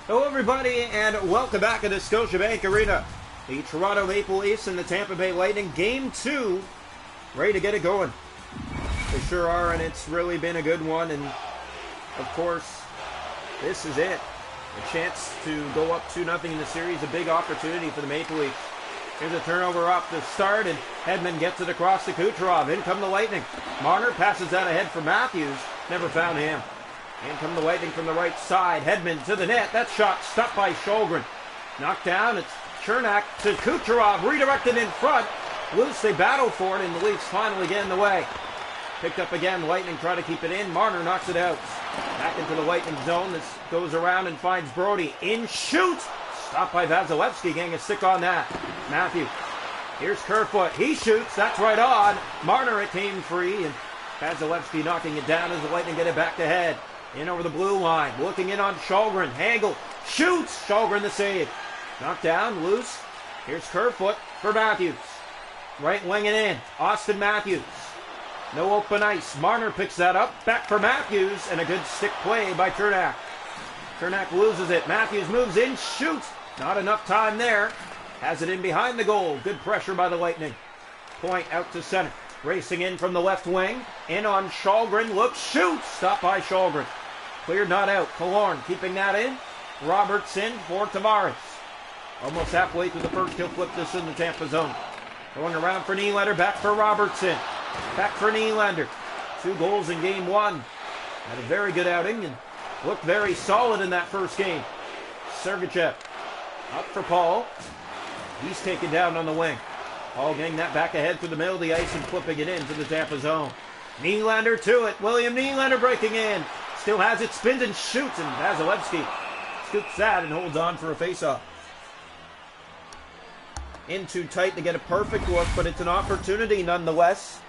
Hello everybody and welcome back to the Scotiabank Arena. The Toronto Maple Leafs and the Tampa Bay Lightning, Game 2, ready to get it going. They sure are, and it's really been a good one, and of course, this is it. A chance to go up 2-0 in the series, a big opportunity for the Maple Leafs. Here's a turnover off the start, and Hedman gets it across to Kucherov. In come the Lightning. Marner passes that ahead for Matthews, never found him. In come the Lightning from the right side. Hedman to the net. That shot stopped by Sholgren. Knocked down. It's Chernak to Kucherov. Redirected in front. Loose. They battle for it, and the Leafs finally get in the way. Picked up again. Lightning try to keep it in. Marner knocks it out. Back into the Lightning zone. This goes around and finds Brody. In shoot. Stopped by Vasilevsky. Getting a stick on that. Matthew. Here's Kerfoot. He shoots. That's right on. Marner, it came free, and Vasilevsky knocking it down as the Lightning get it back to head. In over the blue line, looking in on Sholgren. Hagel shoots. Sholgren the save. Knocked down, loose. Here's Kerfoot for Matthews. Right wing it in. Austin Matthews. No open ice. Marner picks that up. Back for Matthews, and a good stick play by Chernak. Chernak loses it. Matthews moves in, shoots. Not enough time there. Has it in behind the goal. Good pressure by the Lightning. Point out to center. Racing in from the left wing. In on Sholgren. Looks, shoots. Stopped by Sholgren. Cleared, not out. Killorn keeping that in. Robertson for Tavares. Almost halfway through the first. He'll flip this in the Tampa zone. Going around for Nylander. Back for Robertson. Back for Nylander. 2 goals in game 1. Had a very good outing and looked very solid in that first game. Sergachev up for Paul. He's taken down on the wing. Paul getting that back ahead through the middle of the ice and flipping it into the Tampa zone. Nylander to it. William Nylander breaking in. Still has it, spins and shoots, and Vasilevsky scoops that and holds on for a faceoff. In too tight to get a perfect look, but it's an opportunity nonetheless.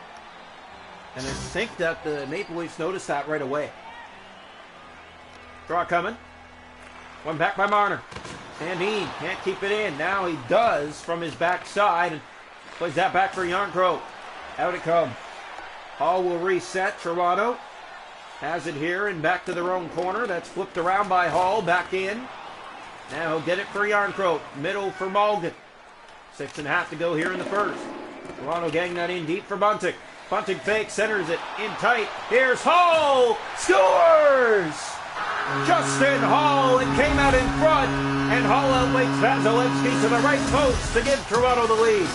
And I think that the Maple Leafs noticed that right away. Draw coming. One back by Marner. Sandin can't keep it in. Now he does from his backside and plays that back for Jarnkrok. Out it comes. Hall will reset. Toronto has it here and back to their own corner. That's flipped around by Hall. Back in. Now he'll get it for Jarnkrok. Middle for Malgin. 6.5 to go here in the first. Toronto getting that in deep for Bunting. Bunting fake, centers it in tight. Here's Hall. Scores! Justin Hall. It came out in front. And Hall outweighs Vasilevsky to the right post to give Toronto the lead.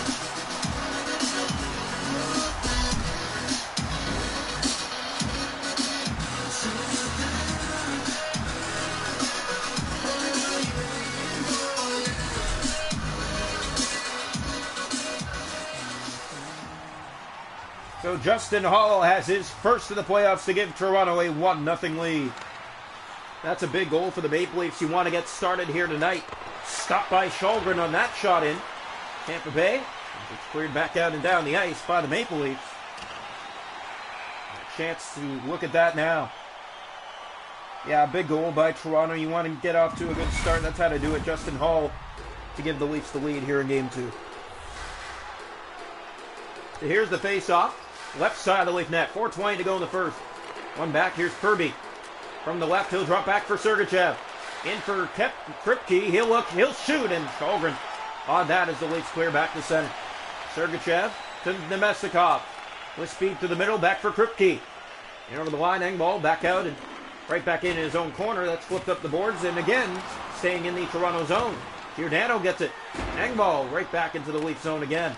So Justin Hall has his first of the playoffs to give Toronto a 1-0 lead. That's a big goal for the Maple Leafs. You want to get started here tonight. Stopped by Sholgren on that shot in. Tampa Bay. It's cleared back out and down the ice by the Maple Leafs. A chance to look at that now. Yeah, big goal by Toronto. You want to get off to a good start. That's how to do it. Justin Hall to give the Leafs the lead here in Game 2. So here's the face-off. Left side of the Leaf net. 4:20 to go in the first. One back. Here's Kirby. From the left, he'll drop back for Sergachev. In for Kripke. He'll look. He'll shoot. And Sholgren on that as the Leafs clear back to center. Sergachev to Nemestikov. With speed to the middle. Back for Kripke. In over the line. Engvall back out and right back in his own corner. That's flipped up the boards. And again, staying in the Toronto zone. Giordano gets it. Engvall right back into the Leaf zone again.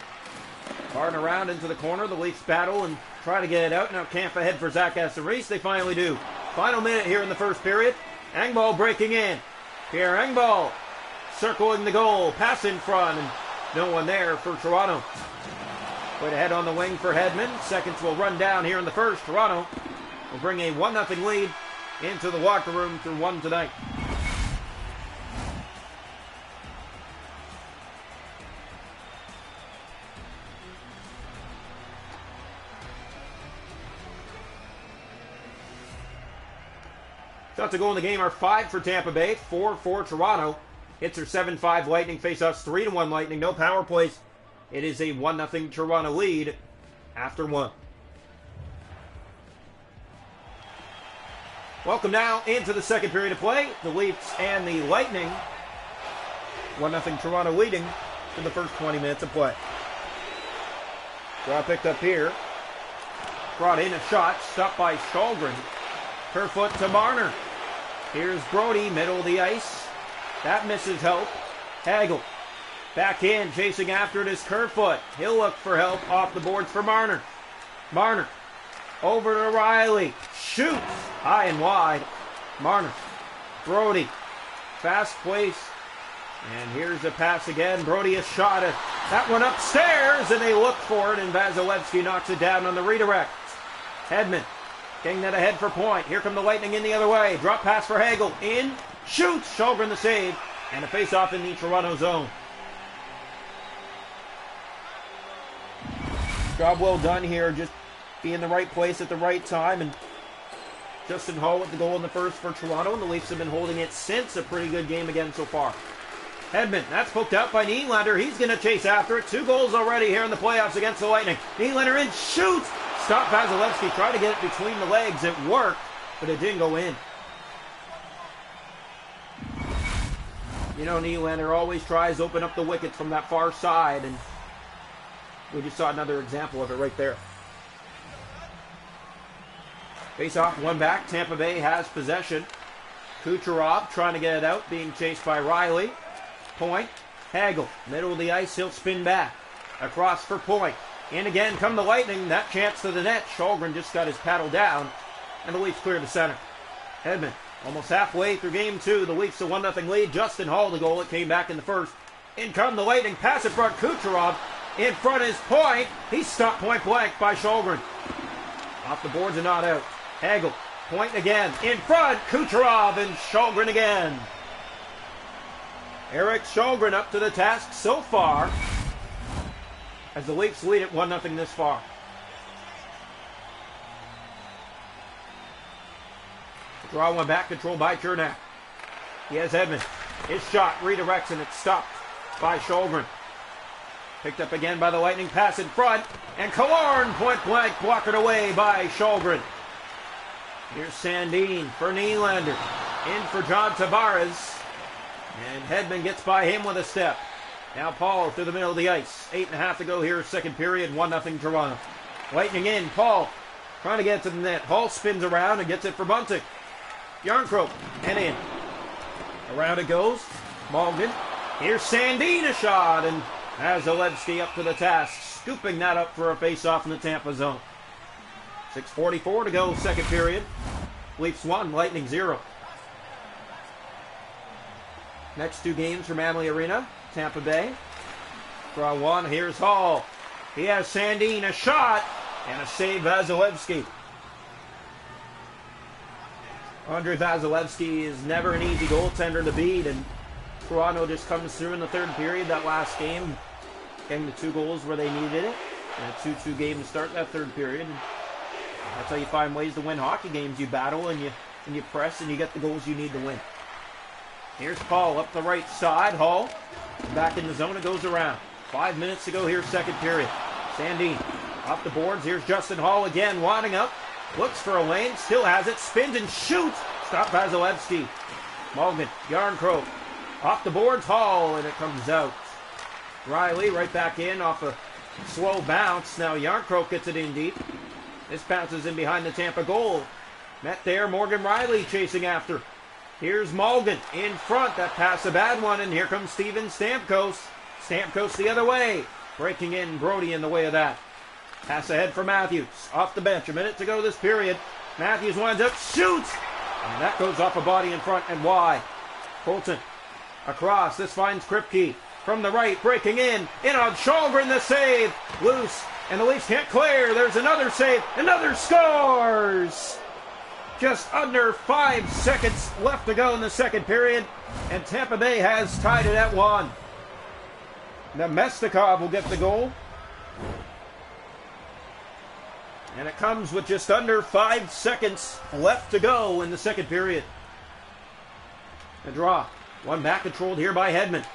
Barring around into the corner. The Leafs battle and try to get it out. Now Camp ahead for Zach Aston-Reese. They finally do. Final minute here in the first period. Engvall breaking in. Pierre Engvall circling the goal. Pass in front and no one there for Toronto. Put ahead on the wing for Hedman. Seconds will run down here in the first. Toronto will bring a 1-0 lead into the locker room through 1 tonight. Shots to go in the game are 5 for Tampa Bay, 4 for Toronto. Hits are 7-5 Lightning, face-offs 3-1 Lightning, no power plays. It is a 1-0 Toronto lead after 1. Welcome now into the second period of play. The Leafs and the Lightning. 1-0 Toronto leading in the first 20 minutes of play. Draw picked up here. Brought in a shot. Stopped by Shalgren. Kerfoot to Marner. Here's Brody, middle of the ice. That misses help. Hagel. Back in, chasing after it is Kerfoot. He'll look for help off the boards for Marner. Marner. Over to Riley. Shoots. High and wide. Marner. Brody. Fast place. And here's a pass again. Brody has shot it. That one upstairs, and they look for it, and Vasilevsky knocks it down on the redirect. Hedman getting that ahead for point. Here come the Lightning in the other way. Drop pass for Hagel. In. Shoots. Shalgren the save. And a face-off in the Toronto zone. Job well done here. Just be in the right place at the right time. And Justin Hall with the goal in the first for Toronto. And the Leafs have been holding it since. A pretty good game again so far. Hedman, that's poked out by Nylander. He's going to chase after it. 2 goals already here in the playoffs against the Lightning. Nylander in, shoots! Stop Vasilevsky, try to get it between the legs. It worked, but it didn't go in. You know, Nylander always tries to open up the wickets from that far side, and we just saw another example of it right there. Face off, one back. Tampa Bay has possession. Kucherov trying to get it out, being chased by Riley. Point. Hagel, middle of the ice, he'll spin back. Across for Point. In again come the Lightning. That chance to the net. Shalgren just got his paddle down, and the Leafs clear the center. Hedman, almost halfway through game 2. The Leafs a 1-0 lead. Justin Hall the goal. It came back in the first. In come the Lightning. Pass in front. Kucherov. In front is Point. He's stopped point blank by Shalgren. Off the boards and not out. Hagel. Point again. In front. Kucherov and Shalgren again. Eric Shalgren up to the task so far as the Leafs lead at 1-0 this far. Draw one back, controlled by Chernak. He has Hedman. His shot redirects and it's stopped by Shalgren. Picked up again by the Lightning. Pass in front. And Killorn point blank blocked away by Shalgren. Here's Sandin for Nylander. In for John Tavares. And Hedman gets by him with a step. Now Paul through the middle of the ice. 8.5 to go here, second period. 1-0 Toronto. Lightning in. Paul trying to get to the net. Hall spins around and gets it for Bunting. Yarncroke and in. Around it goes. Malgin. Here's Sandin, a shot. And Vasilevsky up to the task. Scooping that up for a face-off in the Tampa zone. 6:44 to go, second period. Leafs 1, Lightning 0. Next 2 games from Amalie Arena. Tampa Bay. Draw 1. Here's Hall. He has Sandin, a shot, and a save Vasilevsky. Andre Vasilevsky is never an easy goaltender to beat, and Toronto just comes through in the third period. That last game, getting the 2 goals where they needed it. And a 2-2 game to start that third period. And that's how you find ways to win hockey games. You battle and you press and you get the goals you need to win. Here's Paul up the right side. Hall back in the zone. It goes around. 5 minutes to go here, second period. Sandin off the boards. Here's Justin Hall again, winding up. Looks for a lane. Still has it. Spins and shoots. Stop Vasilevsky. Malgin. Yarncroke. Off the boards. Hall. And it comes out. Riley right back in off a slow bounce. Now Yarncroke gets it in deep. This bounces in behind the Tampa goal. Met there. Morgan Riley chasing after. Here's Malgin in front. That pass a bad one. And here comes Steven Stamkos. Stamkos the other way. Breaking in. Brody in the way of that. Pass ahead for Matthews. Off the bench. A minute to go this period. Matthews winds up. Shoots. And that goes off a body in front and wide. Colton across. This finds Kripke. From the right. Breaking in. In on Shalgren. The save. Loose. And the Leafs can't clear. There's another save. Another scores. Just under 5 seconds left to go in the second period. And Tampa Bay has tied it at 1. Nemestikov will get the goal. And it comes with just under 5 seconds left to go in the second period. A draw. One back controlled here by Hedman.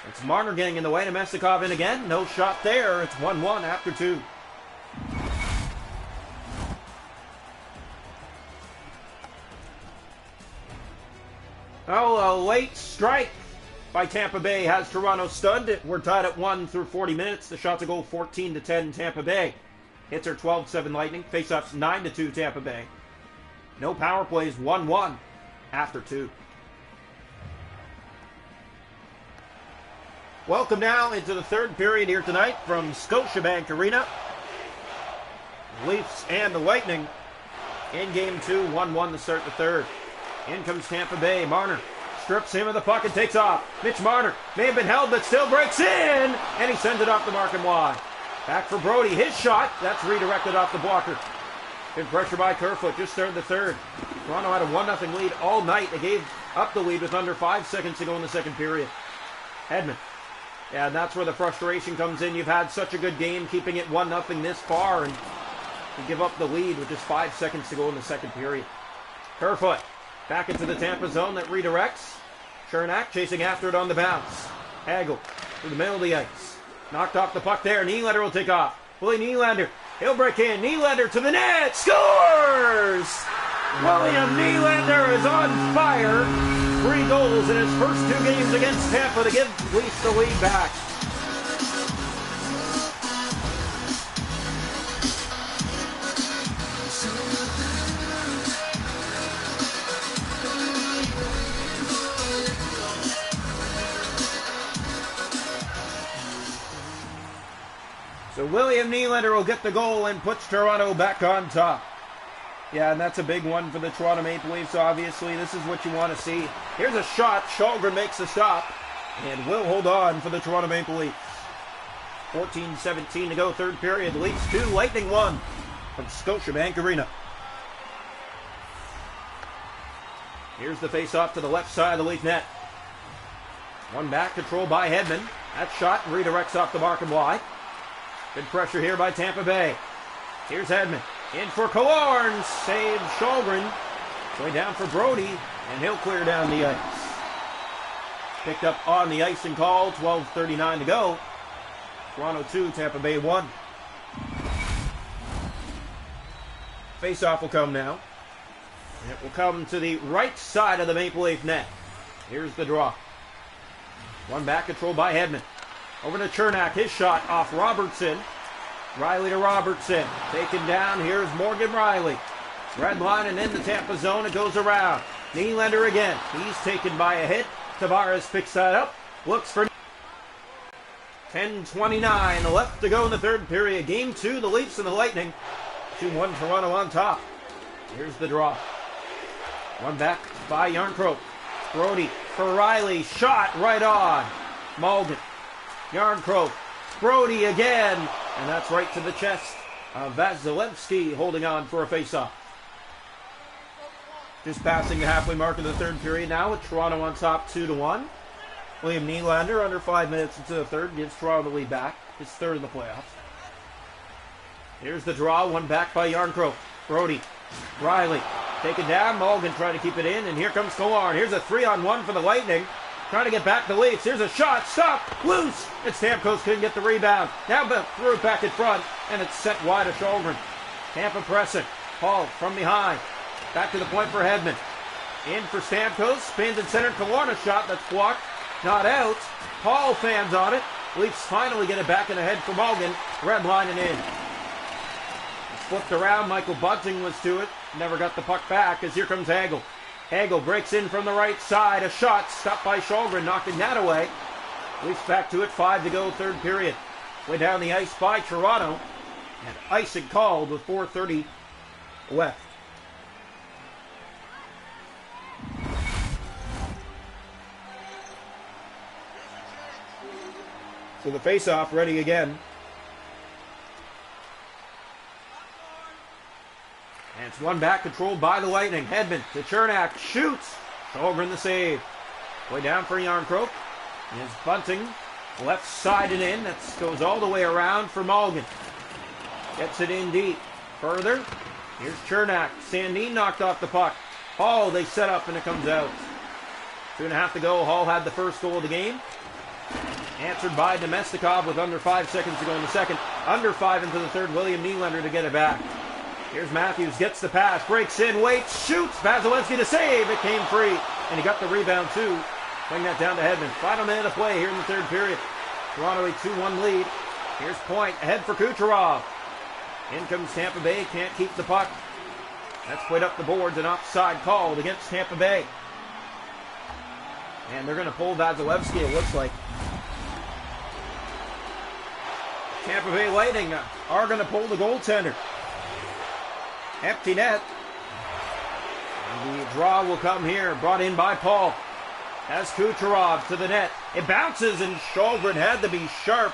It's Marner getting in the way. Nemestikov in again. No shot there. It's 1-1 after 2. Oh, a late strike by Tampa Bay has Toronto stunned. We're tied at 1 through 40 minutes. The shot's a goal 14-10 Tampa Bay. Hits are 12-7 Lightning. Faceoffs 9-2 Tampa Bay. No power plays, 1-1 after 2. Welcome now into the third period here tonight from Scotiabank Arena. Leafs and the Lightning in Game 2, 1-1 to start the third. In comes Tampa Bay. Marner strips him of the puck and takes off. Mitch Marner may have been held but still breaks in, and he sends it off the mark and wide. Back for Brody. His shot, that's redirected off the blocker. Good pressure by Kerfoot, just started the third. Toronto had a 1-0 lead all night. They gave up the lead with under 5 seconds to go in the second period. Hedman. Yeah, and that's where the frustration comes in. You've had such a good game keeping it 1-0 this far, and you give up the lead with just 5 seconds to go in the second period. Kerfoot back into the Tampa zone that redirects. Chernak chasing after it on the bounce. Hagel to the middle of the ice. Knocked off the puck there. Nylander will take off. Willie Nylander. He'll break in. Nylander to the net. Scores! William Nylander is on fire. 3 goals in his first 2 games against Tampa to give Leafs the lead back. So William Nylander will get the goal and puts Toronto back on top. Yeah, and that's a big one for the Toronto Maple Leafs, obviously. This is what you want to see. Here's a shot. Shalgren makes the stop and will hold on for the Toronto Maple Leafs. 14-17 to go, third period. Leafs 2, Lightning 1 from Scotiabank Arena. Here's the face-off to the left side of the Leaf net. One back, controlled by Hedman. That shot redirects off the mark and wide. Good pressure here by Tampa Bay. Here's Hedman. In for Killorn. Saves Shalgren. Going down for Brody. And he'll clear down the ice. Picked up on the ice and call. 12:39 to go. Toronto 2, Tampa Bay 1. Face-off will come now. And it will come to the right side of the Maple Leaf net. Here's the draw. One back, controlled by Hedman. Over to Chernak, his shot off Robertson. Riley to Robertson. Taken down, here's Morgan Riley. Red line and in the Tampa zone, it goes around. Nylander again, he's taken by a hit. Tavares picks that up, looks for 10:29 left to go in the third period. Game 2, the Leafs and the Lightning. 2-1 Toronto on top. Here's the draw. One back by Yarncroke. Brody for Riley, shot right on. Malgin. Yarncroke, Brody again, and that's right to the chest of Vasilevsky, holding on for a face-off. Just passing the halfway mark of the third period now with Toronto on top 2-1. William Nylander, under 5 minutes into the third, gives Toronto the lead back, his third in the playoffs. Here's the draw, one back by Yarncroke. Brody, Riley, taken down, Malgin trying to keep it in, and here comes Killorn. Here's a 3-on-1 for the Lightning. Trying to get back the Leafs. Here's a shot. Stop. Loose. And Stamkos couldn't get the rebound. Now threw it back in front. And it's sent wide to Shalgren. Tampa pressing. Paul from behind. Back to the point for Hedman. In for Stamkos. Spins and center. Killorn, a shot that's blocked. Not out. Paul fans on it. Leafs finally get it back in the head for Malgin. Red line and in. It's flipped around. Michael Bunting was to it. Never got the puck back as here comes Hagel. Hagel breaks in from the right side. A shot stopped by Shalgren, knocking that away. Leafs back to it. 5 to go, third period. Way down the ice by Toronto. And icing called with 4:30 left. So the face-off ready again. And it's one back, controlled by the Lightning. Hedman to Chernak, shoots. Shalgren the save. Way down for Yarncroke. Is Bunting. Left side and in. That goes all the way around for Malgin. Gets it in deep. Further. Here's Chernak. Sandin knocked off the puck. Hall, they set up and it comes out. 2.5 to go. Hall had the first goal of the game. Answered by Domestikov with under 5 seconds to go in the second. Under 5 into the third. William Nylander to get it back. Here's Matthews, gets the pass, breaks in, waits, shoots. Vasilevsky to save. It came free. And he got the rebound too. Bring that down to Hedman. Final minute of play here in the third period. Toronto a 2-1 lead. Here's Point ahead for Kucherov. In comes Tampa Bay. Can't keep the puck. That's played up the boards. An offside called against Tampa Bay. And they're going to pull Vasilevsky, it looks like. Tampa Bay Lightning are going to pull the goaltender. Empty net. And the draw will come here. Brought in by Paul. As Kucherov to the net. It bounces and Shalgren had to be sharp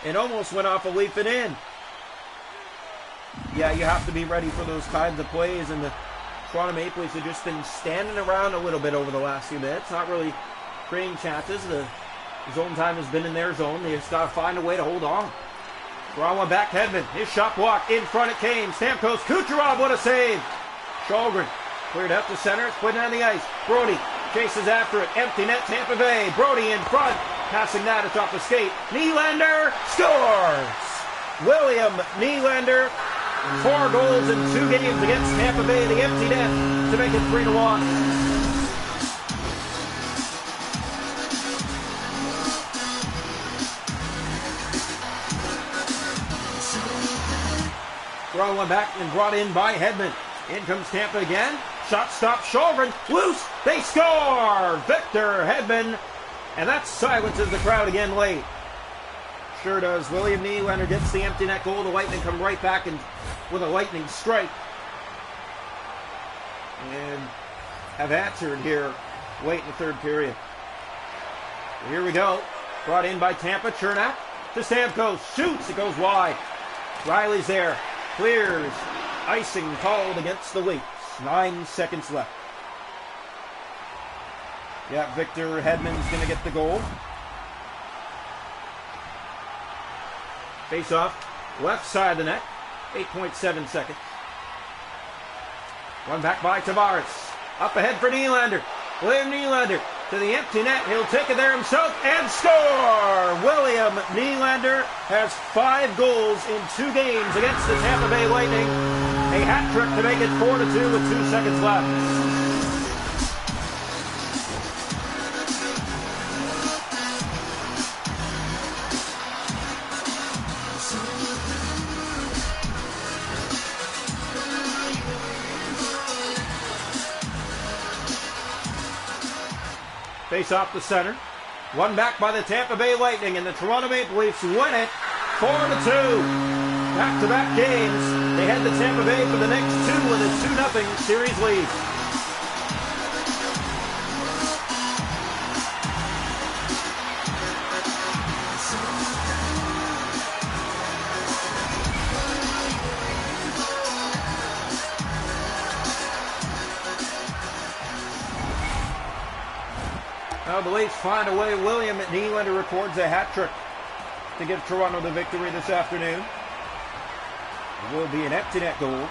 and almost went off a leap and in. Yeah, you have to be ready for those kinds of plays, and the Toronto Maple Leafs have just been standing around a little bit over the last few minutes, not really creating chances. The zone time has been in their zone. They just got to find a way to hold on. Draw one back, Hedman. His shot blocked in front of Kane. Stamkos, Kucherov, what a save! Shalgren cleared out to center. It's put on the ice. Brody chases after it. Empty net, Tampa Bay. Brody in front. Passing that, it's off the skate. Nylander scores! William Nylander, 4 goals in 2 games against Tampa Bay. The empty net to make it 3-1. Throw one back and brought in by Hedman. In comes Tampa again. Shot stop, Shalgren, loose, they score! Victor Hedman, and that silences the crowd again late. Sure does. William Nylander gets the empty net goal. The Lightning come right back and with a lightning strike. And have answered here late in the third period. Here we go. Brought in by Tampa, Chernak to Stamkos, shoots, it goes wide. Riley's there, clears, icing called against the Leafs. 9 seconds left. Yeah, Victor Hedman's going to get the goal. Face off, left side of the net, 8.7 seconds. Run back by Tavares. Up ahead for Nylander. William Nylander to the empty net. He'll take it there himself and score! William Nylander has 5 goals in 2 games against the Tampa Bay Lightning. A hat trick to make it 4-2 with 2 seconds left. Face off the center. Won back by the Tampa Bay Lightning, and the Toronto Maple Leafs win it 4-2. Back-to-back games. They head to Tampa Bay for the next 2 with a 2-0 series lead. Now the Leafs find a way. William Nylander records a hat trick to give Toronto the victory this afternoon. It will be an empty net goal.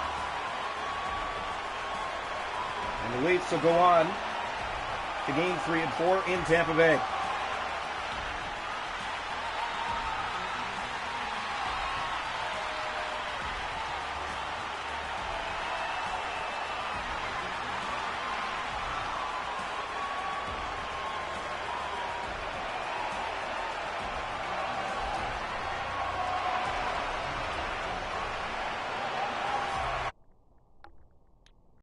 And the Leafs will go on to game 3 and 4 in Tampa Bay.